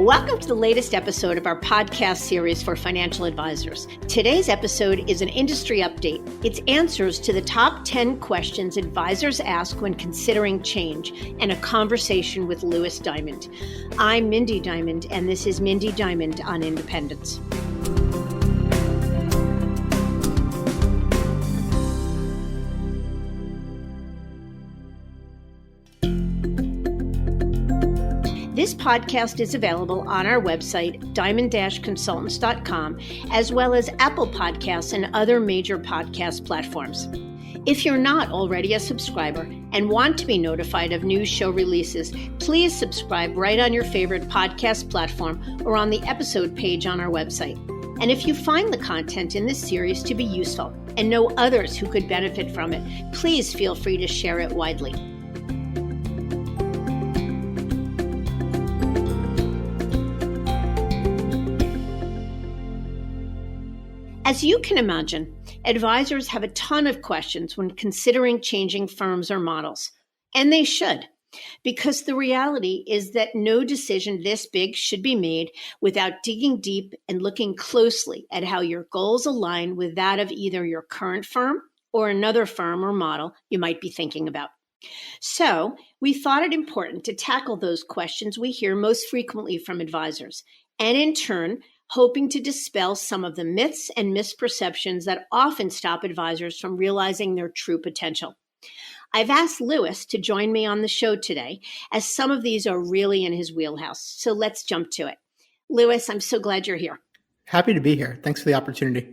Welcome to the latest episode of our podcast series for financial advisors. Today's episode is an industry update. It's answers to the top 10 questions advisors ask when considering change and a conversation with Louis Diamond. I'm Mindy Diamond, and this is Mindy Diamond on Independence. This podcast is available on our website, diamond-consultants.com, as well as Apple Podcasts and other major podcast platforms. If you're not already a subscriber and want to be notified of new show releases, please subscribe right on your favorite podcast platform or on the episode page on our website. And if you find the content in this series to be useful and know others who could benefit from it, please feel free to share it widely. As you can imagine, advisors have a ton of questions when considering changing firms or models, and they should, because the reality is that no decision this big should be made without digging deep and looking closely at how your goals align with that of either your current firm or another firm or model you might be thinking about. So, we thought it important to tackle those questions we hear most frequently from advisors, and in turn, hoping to dispel some of the myths and misperceptions that often stop advisors from realizing their true potential. I've asked Louis to join me on the show today, as some of these are really in his wheelhouse. So let's jump to it. Louis, I'm so glad you're here. Happy to be here. Thanks for the opportunity.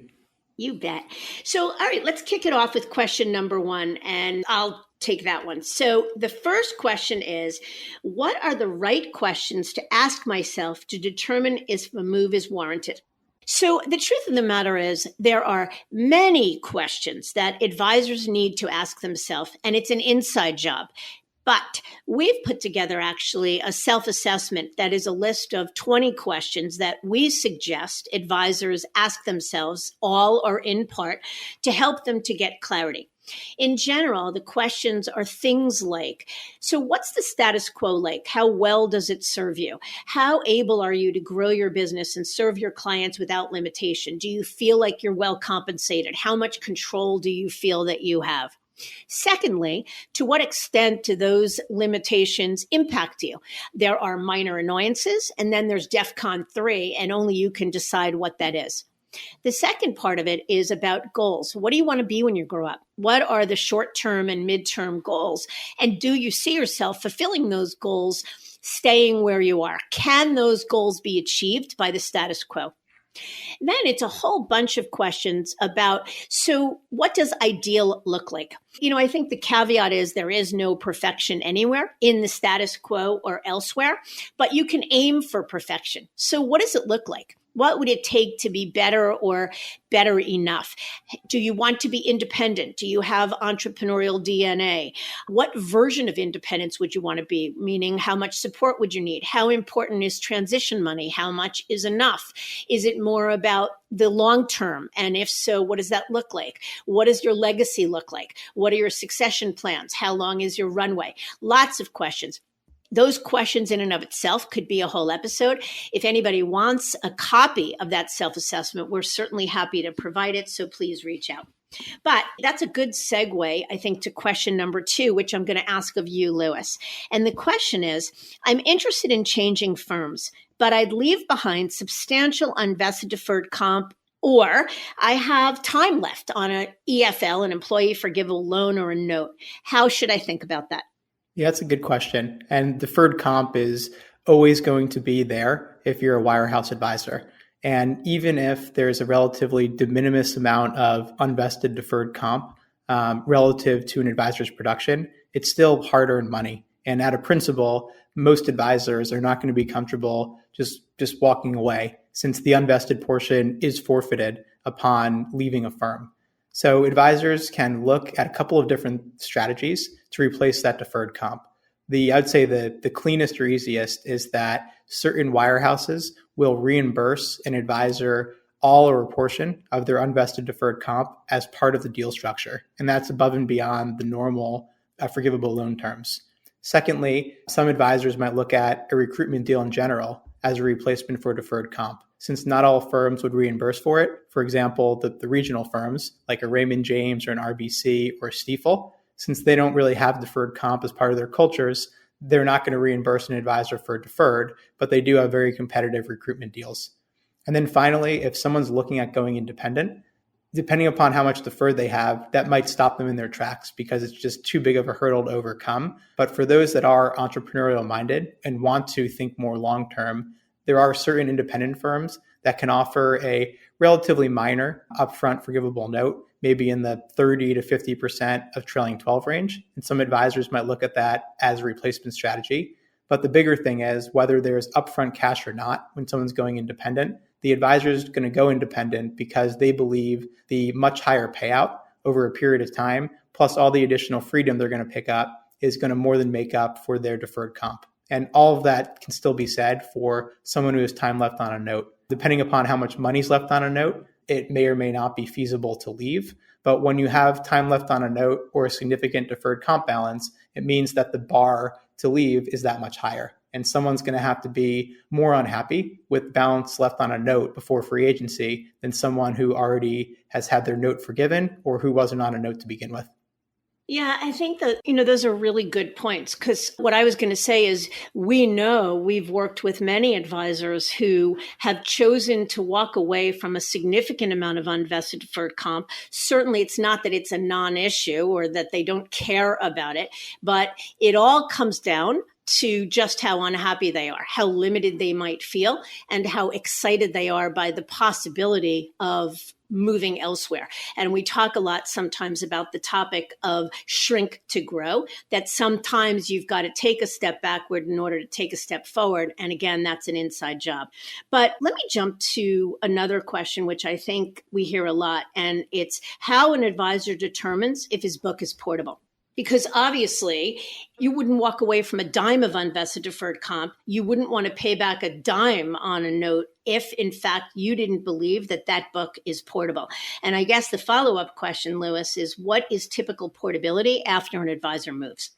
You bet. So, all right, let's kick it off with question number one, and I'll take that one. So the first question is, what are the right questions to ask myself to determine if a move is warranted? So the truth of the matter is there are many questions that advisors need to ask themselves, and it's an inside job. But we've put together actually a self-assessment that is a list of 20 questions that we suggest advisors ask themselves, all or in part, to help them to get clarity. In general, the questions are things like, so what's the status quo like? How well does it serve you? How able are you to grow your business and serve your clients without limitation? Do you feel like you're well compensated? How much control do you feel that you have? Secondly, to what extent do those limitations impact you? There are minor annoyances, and then there's DEFCON 3, and only you can decide what that is. The second part of it is about goals. What do you want to be when you grow up? What are the short-term and mid-term goals? And do you see yourself fulfilling those goals, staying where you are? Can those goals be achieved by the status quo? Then it's a whole bunch of questions about, so what does ideal look like? I think the caveat is there is no perfection anywhere in the status quo or elsewhere, but you can aim for perfection. So what does it look like? What would it take to be better or better enough? Do you want to be independent? Do you have entrepreneurial DNA? What version of independence would you want to be? Meaning, how much support would you need? How important is transition money? How much is enough? Is it more about the long term? And if so, what does that look like? What does your legacy look like? What are your succession plans? How long is your runway? Lots of questions. Those questions in and of itself could be a whole episode. If anybody wants a copy of that self-assessment, we're certainly happy to provide it, so please reach out. But that's a good segue, I think, to question number 2, which I'm going to ask of you, Louis. And the question is, I'm interested in changing firms, but I'd leave behind substantial unvested deferred comp, or I have time left on an EFL, an employee forgivable loan, or a note. How should I think about that? Yeah, that's a good question. And deferred comp is always going to be there if you're a wirehouse advisor. And even if there's a relatively de minimis amount of unvested deferred comp relative to an advisor's production, it's still hard-earned money. And at a principle, most advisors are not going to be comfortable just walking away, since the unvested portion is forfeited upon leaving a firm. So advisors can look at a couple of different strategies to replace that deferred comp. I'd say the cleanest or easiest is that certain wirehouses will reimburse an advisor all or a portion of their unvested deferred comp as part of the deal structure. And that's above and beyond the normal forgivable loan terms. Secondly, some advisors might look at a recruitment deal in general as a replacement for deferred comp. Since not all firms would reimburse for it, for example, the regional firms like a Raymond James or an RBC or Stifel, since they don't really have deferred comp as part of their cultures, they're not going to reimburse an advisor for deferred, but they do have very competitive recruitment deals. And then finally, if someone's looking at going independent, depending upon how much deferred they have, that might stop them in their tracks because it's just too big of a hurdle to overcome. But for those that are entrepreneurial minded and want to think more long term, there are certain independent firms that can offer a relatively minor upfront forgivable note, maybe in the 30 to 50% of trailing 12 range. And some advisors might look at that as a replacement strategy. But the bigger thing is whether there's upfront cash or not when someone's going independent, the advisor is going to go independent because they believe the much higher payout over a period of time, plus all the additional freedom they're going to pick up, is going to more than make up for their deferred comp. And all of that can still be said for someone who has time left on a note. Depending upon how much money's left on a note, it may or may not be feasible to leave. But when you have time left on a note or a significant deferred comp balance, it means that the bar to leave is that much higher. And someone's going to have to be more unhappy with balance left on a note before free agency than someone who already has had their note forgiven or who wasn't on a note to begin with. Yeah, I think that, those are really good points, because what I was going to say is we've worked with many advisors who have chosen to walk away from a significant amount of unvested deferred comp. Certainly, it's not that it's a non-issue or that they don't care about it, but it all comes down to just how unhappy they are, how limited they might feel, and how excited they are by the possibility of moving elsewhere. And we talk a lot sometimes about the topic of shrink to grow, that sometimes you've got to take a step backward in order to take a step forward. And again, that's an inside job. But let me jump to another question, which I think we hear a lot, and it's how an advisor determines if his book is portable. Because obviously, you wouldn't walk away from a dime of unvested deferred comp. You wouldn't want to pay back a dime on a note if, in fact, you didn't believe that that book is portable. And I guess the follow-up question, Louis, is what is typical portability after an advisor moves?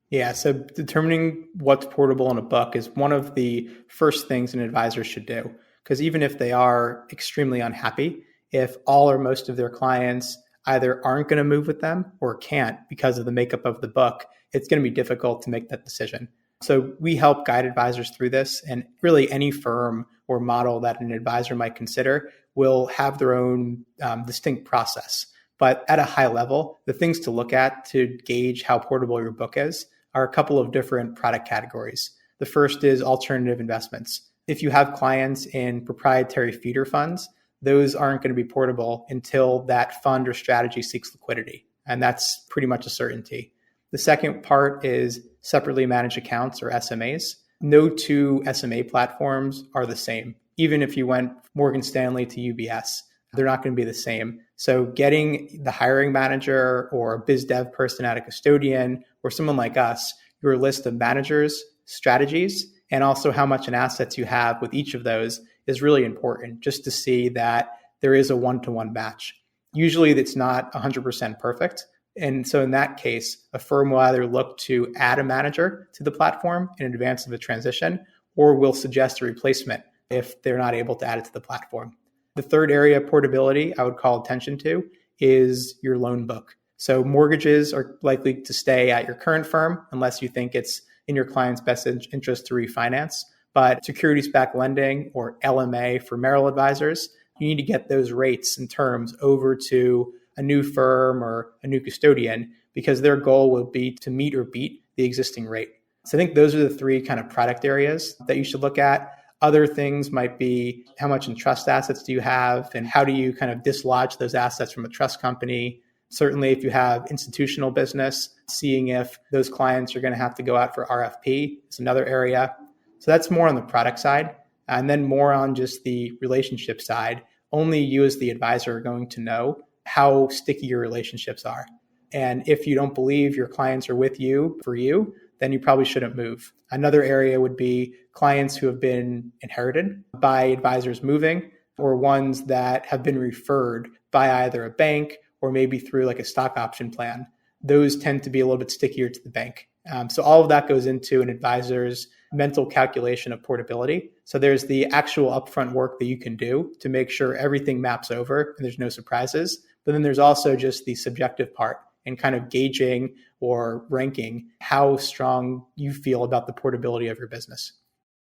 Yeah, so determining what's portable in a book is one of the first things an advisor should do. Because even if they are extremely unhappy, if all or most of their clients either aren't going to move with them or can't because of the makeup of the book, it's going to be difficult to make that decision. So we help guide advisors through this, and really any firm or model that an advisor might consider will have their own distinct process. But at a high level, the things to look at to gauge how portable your book is are a couple of different product categories. The first is alternative investments. If you have clients in proprietary feeder funds, those aren't going to be portable until that fund or strategy seeks liquidity. And that's pretty much a certainty. The second part is separately managed accounts or SMAs. No two SMA platforms are the same. Even if you went Morgan Stanley to UBS, they're not going to be the same. So getting the hiring manager or a biz dev person at a custodian or someone like us, your list of managers, strategies, and also how much in assets you have with each of those is really important, just to see that there is a one-to-one match. Usually it's not 100% perfect. And so in that case, a firm will either look to add a manager to the platform in advance of a transition, or will suggest a replacement if they're not able to add it to the platform. The third area of portability I would call attention to is your loan book. So mortgages are likely to stay at your current firm unless you think it's in your client's best interest to refinance. But securities-backed lending, or LMA for Merrill advisors, you need to get those rates and terms over to a new firm or a new custodian, because their goal will be to meet or beat the existing rate. So I think those are the three kind of product areas that you should look at. Other things might be how much in trust assets do you have, and how do you kind of dislodge those assets from a trust company. Certainly, if you have institutional business, seeing if those clients are going to have to go out for RFP is another area. So that's more on the product side. And then more on just the relationship side. Only you as the advisor are going to know how sticky your relationships are. And if you don't believe your clients are with you for you, then you probably shouldn't move. Another area would be clients who have been inherited by advisors moving, or ones that have been referred by either a bank or maybe through like a stock option plan. Those tend to be a little bit stickier to the bank. So all of that goes into an advisor's mental calculation of portability. So there's the actual upfront work that you can do to make sure everything maps over and there's no surprises. But then there's also just the subjective part and kind of gauging or ranking how strong you feel about the portability of your business.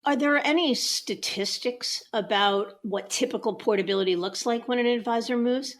Are there any statistics about what typical portability looks like when an advisor moves?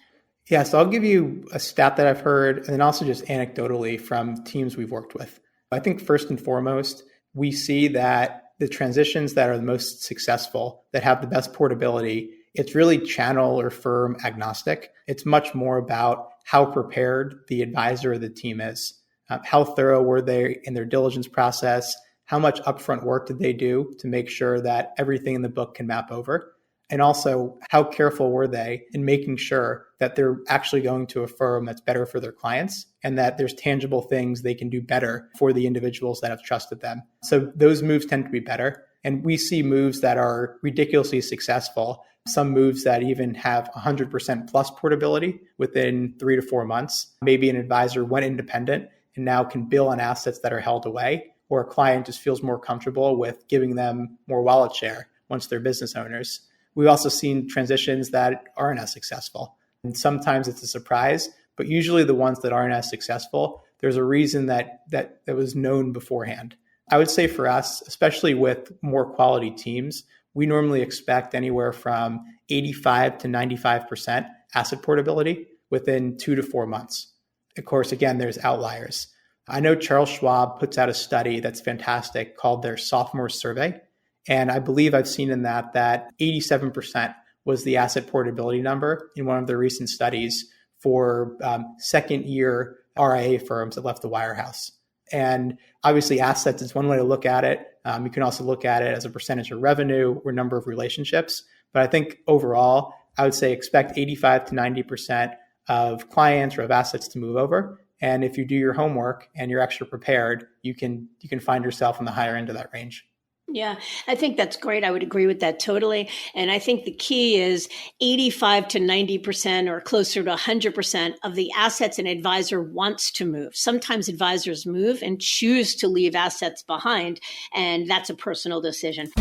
Yeah, so I'll give you a stat that I've heard and then also just anecdotally from teams we've worked with. I think first and foremost, we see that the transitions that are the most successful, that have the best portability, it's really channel or firm agnostic. It's much more about how prepared the advisor or the team is. How thorough were they in their diligence process? How much upfront work did they do to make sure that everything in the book can map over? And also, how careful were they in making sure that they're actually going to a firm that's better for their clients and that there's tangible things they can do better for the individuals that have trusted them. So those moves tend to be better. And we see moves that are ridiculously successful, some moves that even have 100% plus portability within 3 to 4 months. Maybe an advisor went independent and now can bill on assets that are held away, or a client just feels more comfortable with giving them more wallet share once they're business owners. We've also seen transitions that aren't as successful. And sometimes it's a surprise, but usually the ones that aren't as successful, there's a reason that was known beforehand. I would say for us, especially with more quality teams, we normally expect anywhere from 85 to 95% asset portability within 2 to 4 months. Of course, again, there's outliers. I know Charles Schwab puts out a study that's fantastic called their sophomore survey. And I believe I've seen in that 87% was the asset portability number in one of their recent studies for second year RIA firms that left the wirehouse. And obviously assets is one way to look at it. You can also look at it as a percentage of revenue or number of relationships. But I think overall, I would say expect 85 to 90% of clients or of assets to move over. And if you do your homework and you're extra prepared, you can find yourself in the higher end of that range. Yeah, I think that's great. I would agree with that totally. And I think the key is 85 to 90% or closer to 100% of the assets an advisor wants to move. Sometimes advisors move and choose to leave assets behind, and that's a personal decision.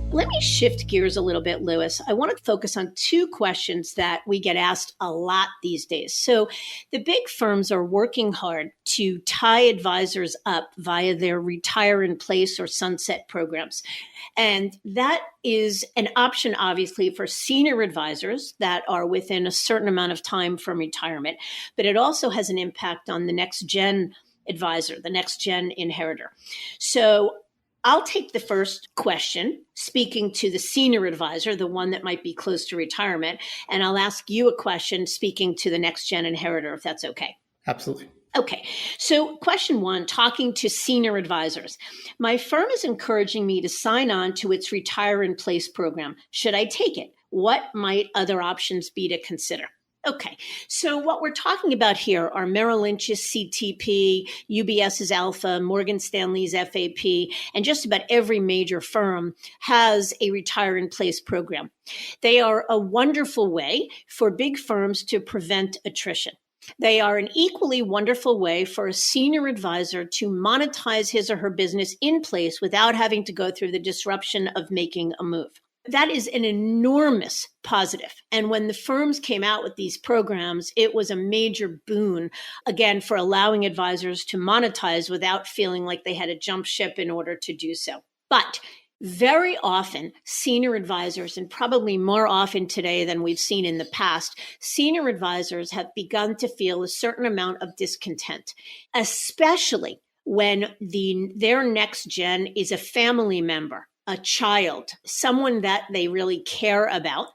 Let me shift gears a little bit, Louis. I want to focus on two questions that we get asked a lot these days. So the big firms are working hard to tie advisors up via their retire in place or sunset programs. And that is an option, obviously, for senior advisors that are within a certain amount of time from retirement. But it also has an impact on the next gen advisor, the next gen inheritor. So I'll take the first question, speaking to the senior advisor, the one that might be close to retirement, and I'll ask you a question speaking to the next gen inheritor, if that's okay. Absolutely. Okay. So question one, talking to senior advisors. My firm is encouraging me to sign on to its retire in place program. Should I take it? What might other options be to consider? Okay, so what we're talking about here are Merrill Lynch's CTP, UBS's Alpha, Morgan Stanley's FAP, and just about every major firm has a retire in place program. They are a wonderful way for big firms to prevent attrition. They are an equally wonderful way for a senior advisor to monetize his or her business in place without having to go through the disruption of making a move. That is an enormous positive. And when the firms came out with these programs, it was a major boon, again, for allowing advisors to monetize without feeling like they had to jump ship in order to do so. But very often, senior advisors, and probably more often today than we've seen in the past, senior advisors have begun to feel a certain amount of discontent, especially when their next gen is a family member, a child, someone that they really care about,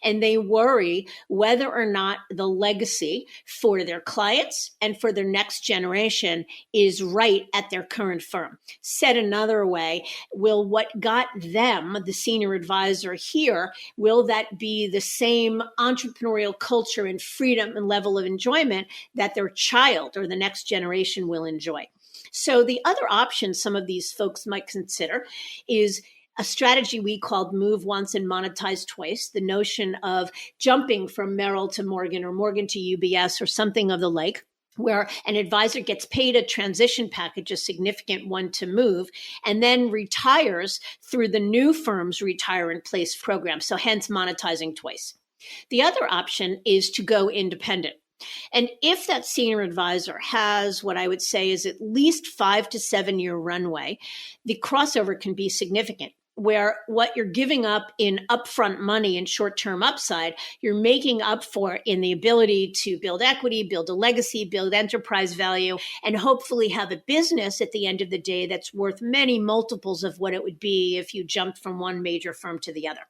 and they worry whether or not the legacy for their clients and for their next generation is right at their current firm. Said another way, will what got them, the senior advisor here, will that be the same entrepreneurial culture and freedom and level of enjoyment that their child or the next generation will enjoy? So the other option some of these folks might consider is a strategy we called move once and monetize twice, the notion of jumping from Merrill to Morgan or Morgan to UBS or something of the like, where an advisor gets paid a transition package, a significant one to move, and then retires through the new firm's retire in place program. So hence monetizing twice. The other option is to go independent. And if that senior advisor has what I would say is at least 5 to 7 year runway, the crossover can be significant, where what you're giving up in upfront money and short-term upside, you're making up for in the ability to build equity, build a legacy, build enterprise value, and hopefully have a business at the end of the day that's worth many multiples of what it would be if you jumped from one major firm to the other.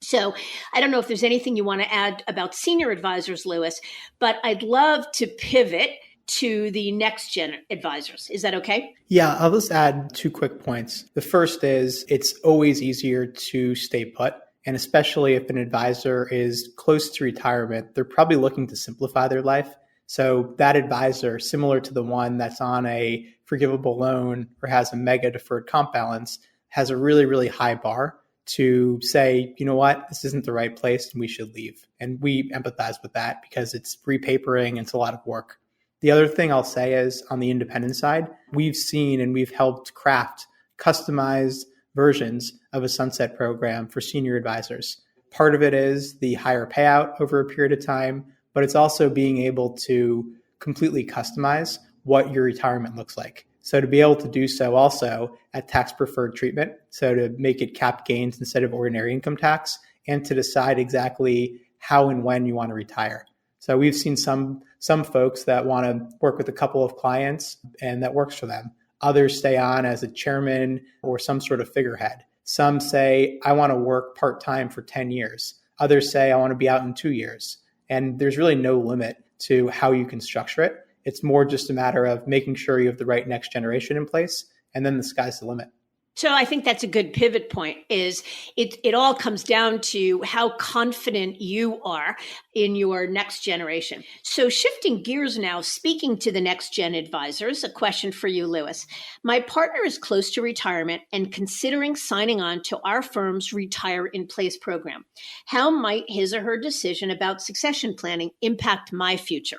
So I don't know if there's anything you want to add about senior advisors, Louis, but I'd love to pivot to the next gen advisors. Is that okay? Yeah, I'll just add 2 quick points. The first is it's always easier to stay put. And especially if an advisor is close to retirement, they're probably looking to simplify their life. So that advisor, similar to the one that's on a forgivable loan or has a mega deferred comp balance, has a really, really high bar to say, you know what, this isn't the right place and we should leave. And we empathize with that because it's repapering, it's a lot of work. The other thing I'll say is on the independent side, we've seen and we've helped craft customized versions of a sunset program for senior advisors. Part of it is the higher payout over a period of time, but it's also being able to completely customize what your retirement looks like. So to be able to do so also at tax preferred treatment, so to make it cap gains instead of ordinary income tax, and to decide exactly how and when you want to retire. So we've seen some folks that want to work with a couple of clients and that works for them. Others stay on as a chairman or some sort of figurehead. Some say, I want to work part-time for 10 years. Others say, I want to be out in 2 years. And there's really no limit to how you can structure it. It's more just a matter of making sure you have the right next generation in place, and then the sky's the limit. So I think that's a good pivot point. Is it all comes down to how confident you are in your next generation. So shifting gears now, speaking to the next gen advisors, a question for you, Louis. My partner is close to retirement and considering signing on to our firm's Retire in Place program. How might his or her decision about succession planning impact my future?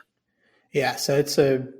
Yeah, so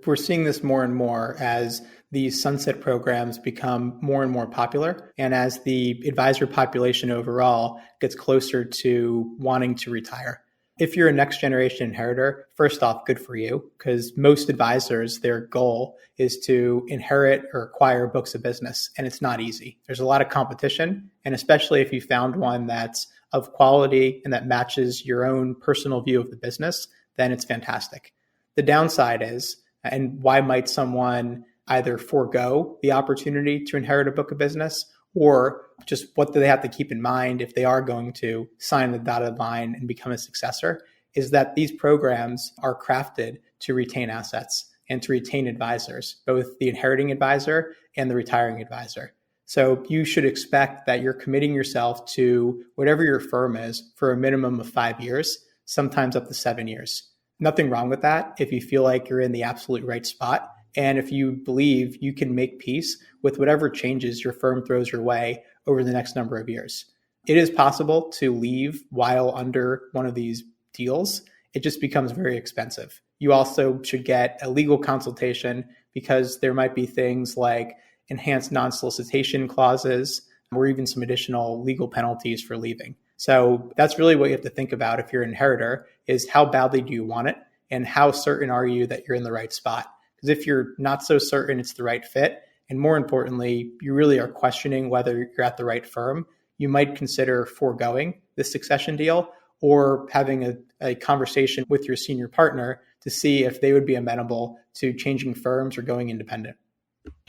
we're seeing this more and more as these sunset programs become more and more popular, and as the advisor population overall gets closer to wanting to retire. If you're a next generation inheritor, first off, good for you, because most advisors, their goal is to inherit or acquire books of business, and it's not easy. There's a lot of competition, and especially if you found one that's of quality and that matches your own personal view of the business, then it's fantastic. The downside is, and why might someone either forego the opportunity to inherit a book of business, or just what do they have to keep in mind if they are going to sign the dotted line and become a successor, is that these programs are crafted to retain assets and to retain advisors, both the inheriting advisor and the retiring advisor. So you should expect that you're committing yourself to whatever your firm is for a minimum of 5 years, sometimes up to 7 years. Nothing wrong with that if you feel like you're in the absolute right spot. And if you believe you can make peace with whatever changes your firm throws your way over the next number of years. It is possible to leave while under one of these deals. It just becomes very expensive. You also should get a legal consultation because there might be things like enhanced non-solicitation clauses or even some additional legal penalties for leaving. So that's really what you have to think about if you're an inheritor, is how badly do you want it and how certain are you that you're in the right spot? Because if you're not so certain it's the right fit, and more importantly, you really are questioning whether you're at the right firm, you might consider foregoing the succession deal or having a conversation with your senior partner to see if they would be amenable to changing firms or going independent.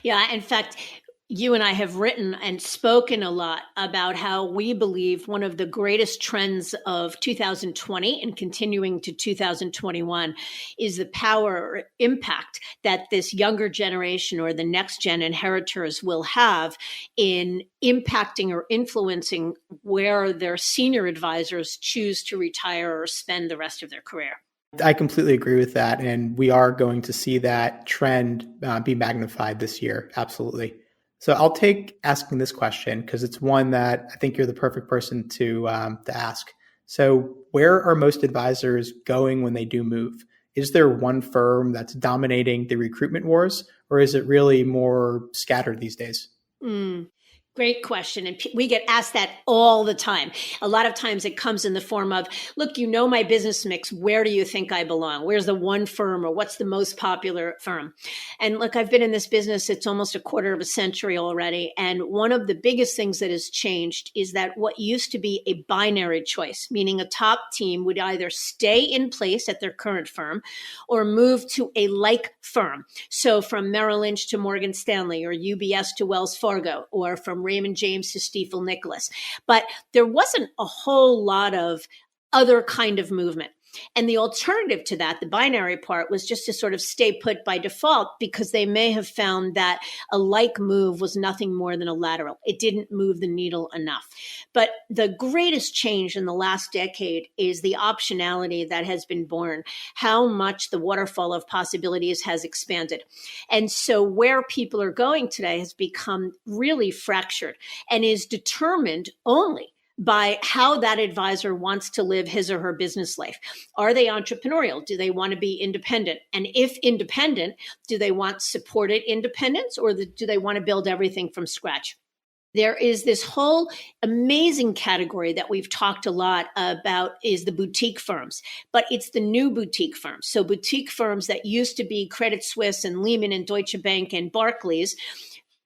Yeah, in fact, you and I have written and spoken a lot about how we believe one of the greatest trends of 2020 and continuing to 2021 is the power or impact that this younger generation or the next gen inheritors will have in impacting or influencing where their senior advisors choose to retire or spend the rest of their career. I completely agree with that. And we are going to see that trend be magnified this year. Absolutely. So I'll take asking this question because it's one that I think you're the perfect person to ask. So where are most advisors going when they do move? Is there one firm that's dominating the recruitment wars, or is it really more scattered these days? Mm, great question. And we get asked that all the time. A lot of times it comes in the form of, look, you know my business mix. Where do you think I belong? Where's the one firm, or what's the most popular firm? And look, I've been in this business, it's almost a quarter of a century already. And one of the biggest things that has changed is that what used to be a binary choice, meaning a top team would either stay in place at their current firm or move to a like firm. So from Merrill Lynch to Morgan Stanley, or UBS to Wells Fargo, or from Raymond James to Stifel Nicholas. But there wasn't a whole lot of other kind of movement. And the alternative to that, the binary part, was just to sort of stay put by default, because they may have found that a like move was nothing more than a lateral. It didn't move the needle enough. But the greatest change in the last decade is the optionality that has been born, how much the waterfall of possibilities has expanded. And so where people are going today has become really fractured and is determined only by how that advisor wants to live his or her business life. Are they entrepreneurial? Do they want to be independent? And if independent, do they want supported independence, or do they want to build everything from scratch? There is this whole amazing category that we've talked a lot about, is the boutique firms, but it's the new boutique firms. So boutique firms that used to be Credit Suisse and Lehman and Deutsche Bank and Barclays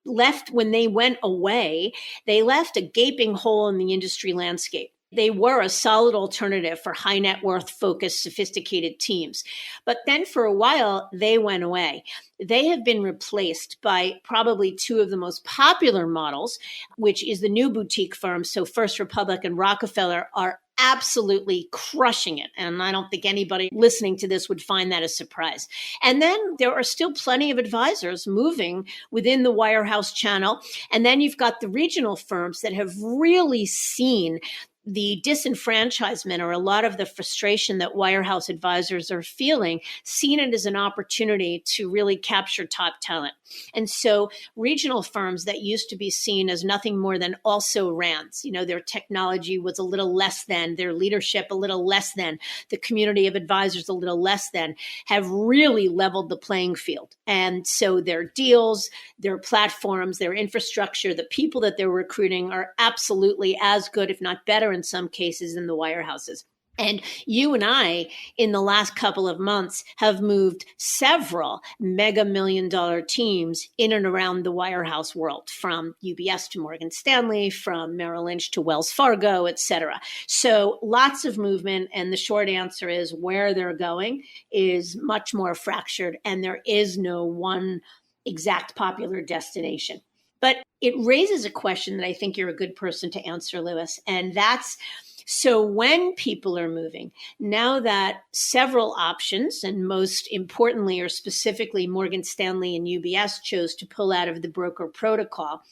left, when they went away, they left a gaping hole in the industry landscape. They were a solid alternative for high net worth focused, sophisticated teams. But then for a while, they went away. They have been replaced by probably two of the most popular models, which is the new boutique firms. So First Republic and Rockefeller are absolutely crushing it. And I don't think anybody listening to this would find that a surprise. And then there are still plenty of advisors moving within the wirehouse channel. And then you've got the regional firms that have really seen the disenfranchisement, or a lot of the frustration that wirehouse advisors are feeling, seen it as an opportunity to really capture top talent. And so regional firms that used to be seen as nothing more than also rans, their technology was a little less than, their leadership a little less than, the community of advisors a little less than, have really leveled the playing field. And so their deals, their platforms, their infrastructure, the people that they're recruiting are absolutely as good, if not better in some cases, than the wirehouses. And you and I, in the last couple of months, have moved several mega $1 million teams in and around the wirehouse world, from UBS to Morgan Stanley, from Merrill Lynch to Wells Fargo, et cetera. So lots of movement. And the short answer is, where they're going is much more fractured, and there is no one exact popular destination. But it raises a question that I think you're a good person to answer, Louis, and that's, so when people are moving, now that several options, and most importantly or specifically Morgan Stanley and UBS, chose to pull out of the broker protocol,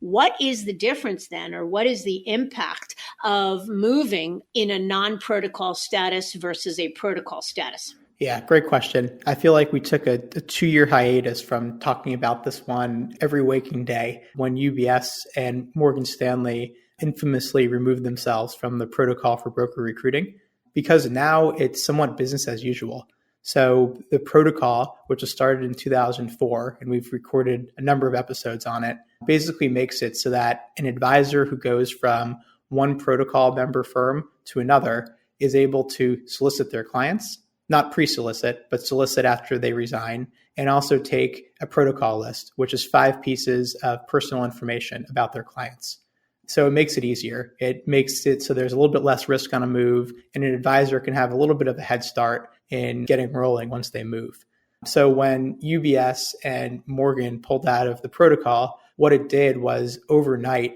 what is the difference then, or what is the impact of moving in a non-protocol status versus a protocol status? Yeah, great question. I feel like we took a 2-year hiatus from talking about this one every waking day, when UBS and Morgan Stanley infamously removed themselves from the protocol for broker recruiting, because now it's somewhat business as usual. So the protocol, which was started in 2004, and we've recorded a number of episodes on it, basically makes it so that an advisor who goes from one protocol member firm to another is able to solicit their clients, not pre-solicit, but solicit after they resign, and also take a protocol list, which is 5 pieces of personal information about their clients. So it makes it easier. It makes it so there's a little bit less risk on a move, and an advisor can have a little bit of a head start in getting rolling once they move. So when UBS and Morgan pulled out of the protocol, what it did was overnight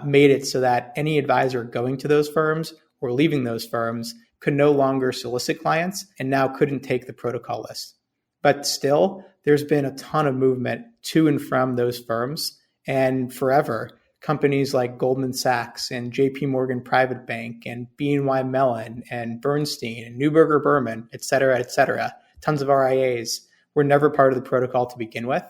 made it so that any advisor going to those firms or leaving those firms could no longer solicit clients and now couldn't take the protocol list. But still, there's been a ton of movement to and from those firms. And forever, companies like Goldman Sachs and JP Morgan Private Bank and BNY Mellon and Bernstein and Neuberger Berman, et cetera, tons of RIAs were never part of the protocol to begin with.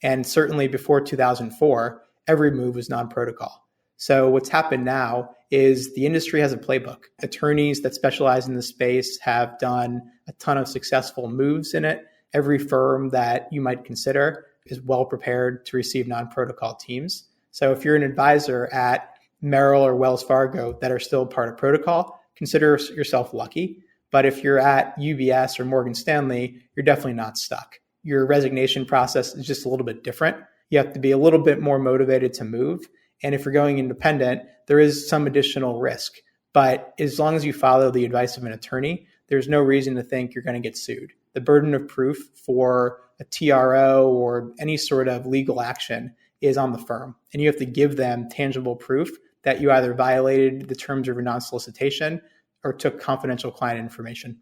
And certainly before 2004, every move was non-protocol. So what's happened now is the industry has a playbook. Attorneys that specialize in the space have done a ton of successful moves in it. Every firm that you might consider is well prepared to receive non-protocol teams. So if you're an advisor at Merrill or Wells Fargo that are still part of protocol, consider yourself lucky. But if you're at UBS or Morgan Stanley, you're definitely not stuck. Your resignation process is just a little bit different. You have to be a little bit more motivated to move. And if you're going independent, there is some additional risk. But as long as you follow the advice of an attorney, there's no reason to think you're going to get sued. The burden of proof for a TRO or any sort of legal action is on the firm. And you have to give them tangible proof that you either violated the terms of your non-solicitation or took confidential client information.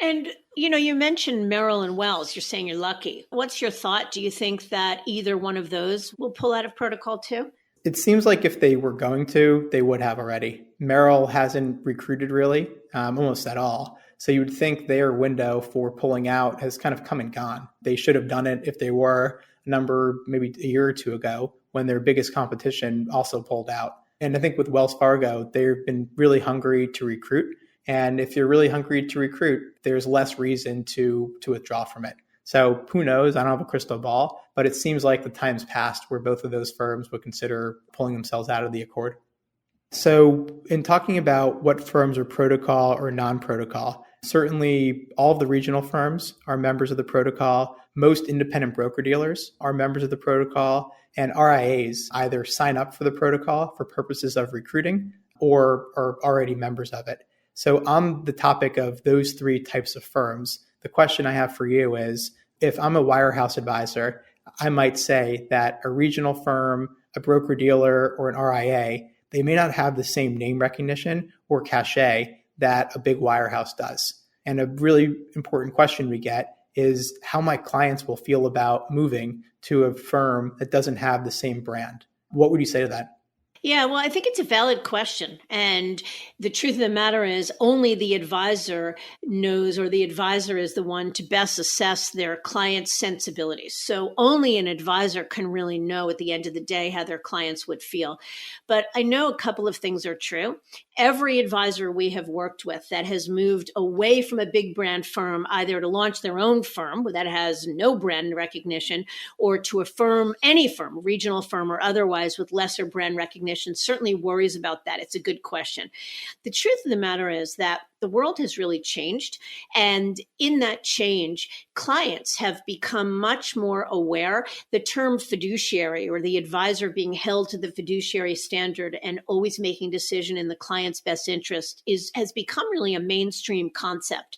And, you mentioned Merrill and Wells. You're saying you're lucky. What's your thought? Do you think that either one of those will pull out of protocol too? It seems like if they were going to, they would have already. Merrill hasn't recruited really, almost at all. So you would think their window for pulling out has kind of come and gone. They should have done it if they were maybe a year or two ago when their biggest competition also pulled out. And I think with Wells Fargo, they've been really hungry to recruit. And if you're really hungry to recruit, there's less reason to withdraw from it. So who knows? I don't have a crystal ball, but it seems like the time's passed where both of those firms would consider pulling themselves out of the accord. So in talking about what firms are protocol or non-protocol, certainly all of the regional firms are members of the protocol. Most independent broker-dealers are members of the protocol, and RIAs either sign up for the protocol for purposes of recruiting or are already members of it. So on the topic of those three types of firms, the question I have for you is, if I'm a wirehouse advisor, I might say that a regional firm, a broker-dealer, or an RIA, they may not have the same name recognition or cachet that a big wirehouse does. And a really important question we get is how my clients will feel about moving to a firm that doesn't have the same brand. What would you say to that? Yeah, well, I think it's a valid question. And the truth of the matter is only the advisor knows, or the advisor is the one to best assess their client's sensibilities. So only an advisor can really know at the end of the day how their clients would feel. But I know a couple of things are true. Every advisor we have worked with that has moved away from a big brand firm, either to launch their own firm that has no brand recognition, or to a firm, any firm, regional firm or otherwise, with lesser brand recognition, certainly worries about that. It's a good question. The truth of the matter is that the world has really changed. And in that change, clients have become much more aware. The term fiduciary, or the advisor being held to the fiduciary standard and always making decision in the client's best interest, has become really a mainstream concept.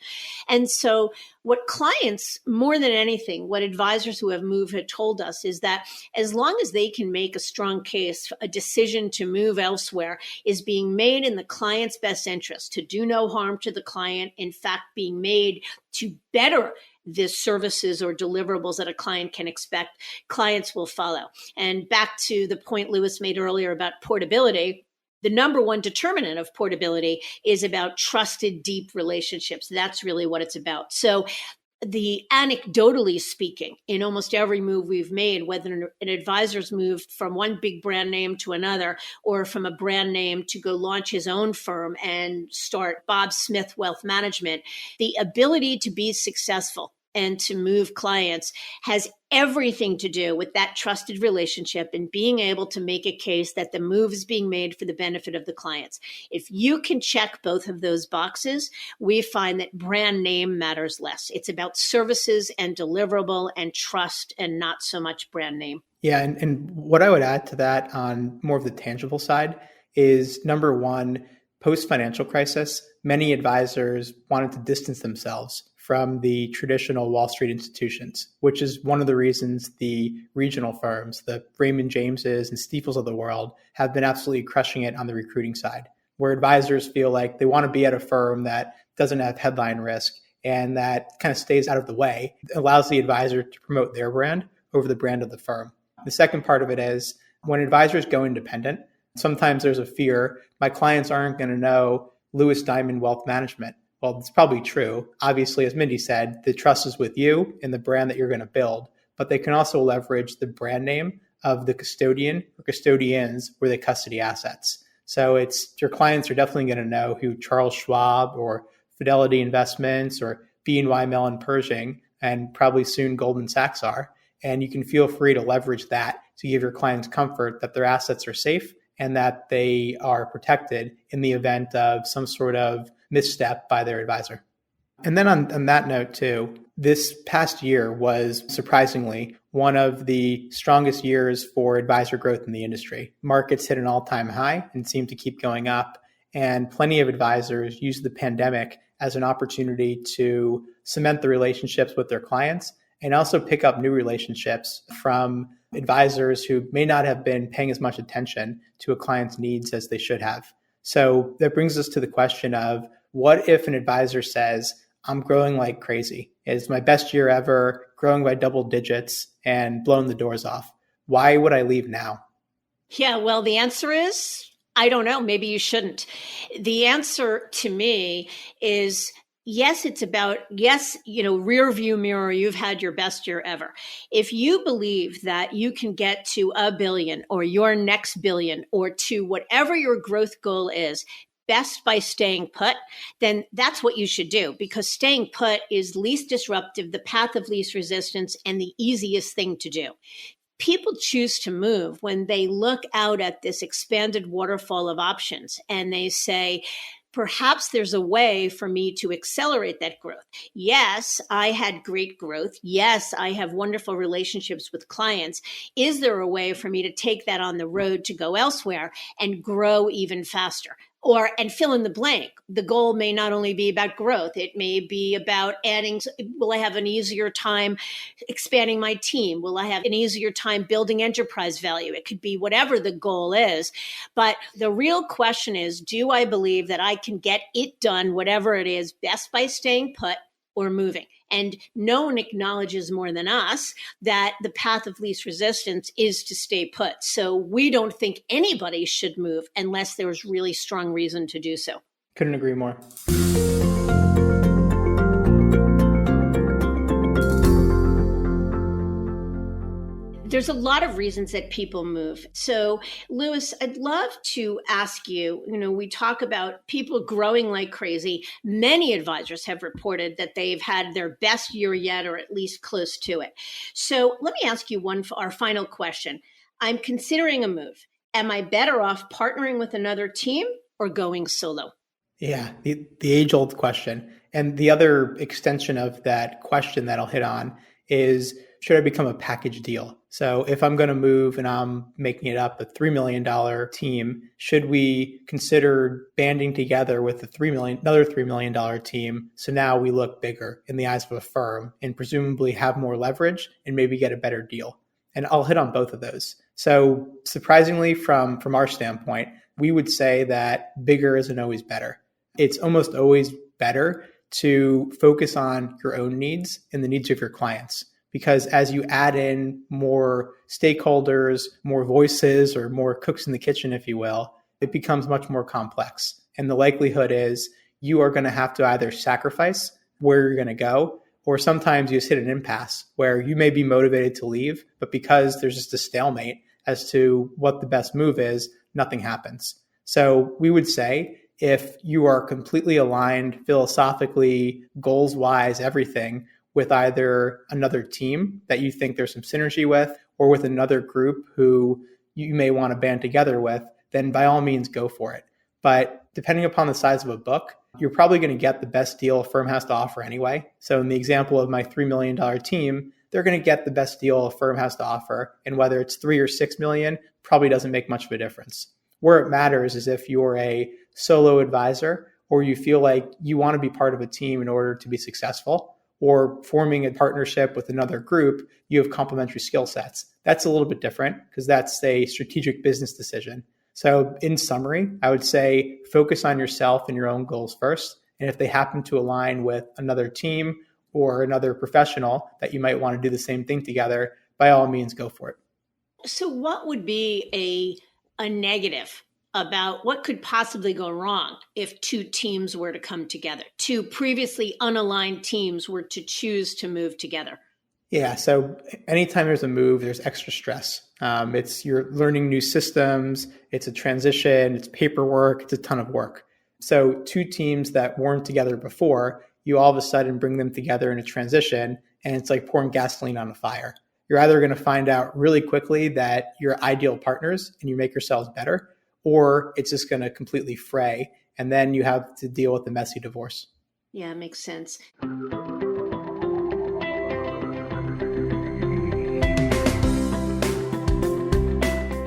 And so what clients, more than anything, what advisors who have moved had told us is that as long as they can make a strong case, a decision to move elsewhere is being made in the client's best interest, to do no harm to the client, in fact, being made to better the services or deliverables that a client can expect, clients will follow. And back to the point Louis made earlier about portability, the number one determinant of portability is about trusted, deep relationships. That's really what it's about. So anecdotally speaking, in almost every move we've made, whether an advisor's moved from one big brand name to another, or from a brand name to go launch his own firm and start Bob Smith Wealth Management, the ability to be successful and to move clients has everything to do with that trusted relationship and being able to make a case that the move is being made for the benefit of the clients. If you can check both of those boxes, we find that brand name matters less. It's about services and deliverable and trust, and not so much brand name. Yeah, and what I would add to that on more of the tangible side is, number one, post-financial crisis, many advisors wanted to distance themselves from the traditional Wall Street institutions, which is one of the reasons the regional firms, the Raymond Jameses and Stiefels of the world, have been absolutely crushing it on the recruiting side, where advisors feel like they want to be at a firm that doesn't have headline risk and that kind of stays out of the way. It allows the advisor to promote their brand over the brand of the firm. The second part of it is, when advisors go independent, sometimes there's a fear, my clients aren't going to know Louis Diamond Wealth Management. Well, it's probably true. Obviously, as Mindy said, the trust is with you and the brand that you're going to build. but they can also leverage the brand name of the custodian or custodians where they custody assets. So your clients are definitely going to know who Charles Schwab or Fidelity Investments or BNY Mellon Pershing and probably soon Goldman Sachs are. And you can feel free to leverage that to give your clients comfort that their assets are safe and that they are protected in the event of some sort of misstep by their advisor. And then on that note too, this past year was surprisingly one of the strongest years for advisor growth in the industry. Markets hit an all-time high and seem to keep going up. And plenty of advisors used the pandemic as an opportunity to cement the relationships with their clients and also pick up new relationships from advisors who may not have been paying as much attention to a client's needs as they should have. So that brings us to the question of, what if an advisor says, I'm growing like crazy. It's my best year ever, growing by double digits and blowing the doors off. Why would I leave now? Yeah, well, the answer is, I don't know. Maybe you shouldn't. The answer to me is yes, it's about, rear view mirror, you've had your best year ever. If you believe that you can get to $1 billion or your next billion or to whatever your growth goal is, best by staying put, then that's what you should do, because staying put is least disruptive, the path of least resistance, and the easiest thing to do. People choose to move when they look out at this expanded waterfall of options and they say, perhaps there's a way for me to accelerate that growth. Yes, I had great growth. Yes, I have wonderful relationships with clients. Is there a way for me to take that on the road to go elsewhere and grow even faster? And fill in the blank. The goal may not only be about growth. It may be about will I have an easier time expanding my team? Will I have an easier time building enterprise value? It could be whatever the goal is. But the real question is, do I believe that I can get it done, whatever it is, best by staying put or moving? And no one acknowledges more than us that the path of least resistance is to stay put. So we don't think anybody should move unless there's really strong reason to do so. Couldn't agree more. There's a lot of reasons that people move. So, Louis, I'd love to ask you, we talk about people growing like crazy. Many advisors have reported that they've had their best year yet, or at least close to it. So let me ask you our final question. I'm considering a move. Am I better off partnering with another team or going solo? Yeah, the age-old question. And the other extension of that question that I'll hit on is, should I become a package deal? So if I'm going to move and I'm making it up a $3 million team, should we consider banding together with another $3 million team? So now we look bigger in the eyes of a firm and presumably have more leverage and maybe get a better deal. And I'll hit on both of those. So surprisingly, from our standpoint, we would say that bigger isn't always better. It's almost always better to focus on your own needs and the needs of your clients. Because as you add in more stakeholders, more voices, or more cooks in the kitchen, if you will, it becomes much more complex. And the likelihood is you are going to have to either sacrifice where you're going to go, or sometimes you just hit an impasse where you may be motivated to leave, but because there's just a stalemate as to what the best move is, nothing happens. So we would say if you are completely aligned philosophically, goals-wise, everything, with either another team that you think there's some synergy with, or with another group who you may want to band together with, then by all means go for it. But depending upon the size of a book, you're probably going to get the best deal a firm has to offer anyway. So in the example of my $3 million team, they're going to get the best deal a firm has to offer. And whether it's 3 or 6 million probably doesn't make much of a difference. Where it matters is if you're a solo advisor or you feel like you want to be part of a team in order to be successful, or forming a partnership with another group, you have complementary skill sets. That's a little bit different because that's a strategic business decision. So in summary, I would say focus on yourself and your own goals first. And if they happen to align with another team or another professional that you might want to do the same thing together, by all means, go for it. So what would be a negative about what could possibly go wrong if two teams were to come together, two previously unaligned teams were to choose to move together? Yeah. So anytime there's a move, there's extra stress. It's you're learning new systems. It's a transition. It's paperwork. It's a ton of work. So two teams that weren't together before, you all of a sudden bring them together in a transition, and it's like pouring gasoline on a fire. You're either going to find out really quickly that you're ideal partners and you make yourselves better, or it's just going to completely fray, and then you have to deal with the messy divorce. Yeah, makes sense.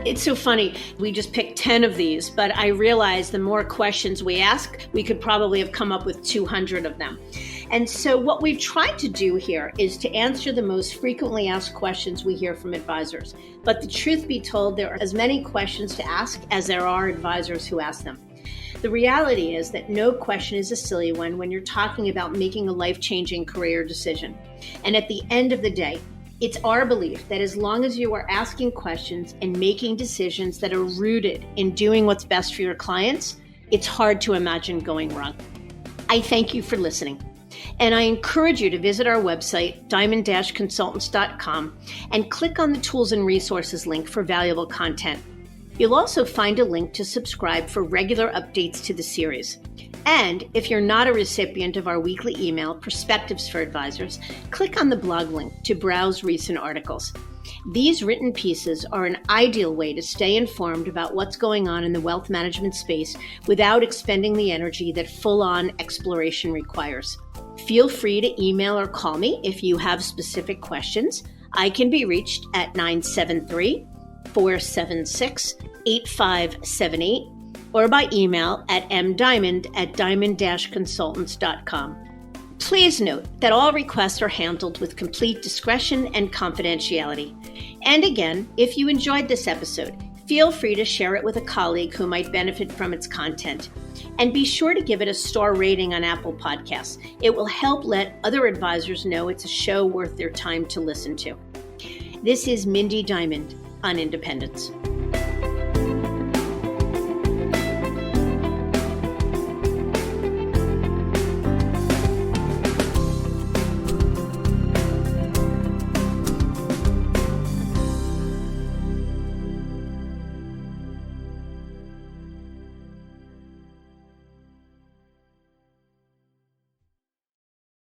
It's so funny. We just picked 10 of these, but I realized the more questions we ask, we could probably have come up with 200 of them. And so what we've tried to do here is to answer the most frequently asked questions we hear from advisors. But the truth be told, there are as many questions to ask as there are advisors who ask them. The reality is that no question is a silly one when you're talking about making a life-changing career decision. And at the end of the day, it's our belief that as long as you are asking questions and making decisions that are rooted in doing what's best for your clients, it's hard to imagine going wrong. I thank you for listening. And I encourage you to visit our website, diamond-consultants.com, and click on the Tools and Resources link for valuable content. You'll also find a link to subscribe for regular updates to the series. And if you're not a recipient of our weekly email, Perspectives for Advisors, click on the blog link to browse recent articles. These written pieces are an ideal way to stay informed about what's going on in the wealth management space without expending the energy that full-on exploration requires. Feel free to email or call me if you have specific questions. I can be reached at 973-476-8578 or by email at mdiamond@diamond-consultants.com. Please note that all requests are handled with complete discretion and confidentiality. And again, if you enjoyed this episode, feel free to share it with a colleague who might benefit from its content. And be sure to give it a star rating on Apple Podcasts. It will help let other advisors know it's a show worth their time to listen to. This is Mindy Diamond on Independence.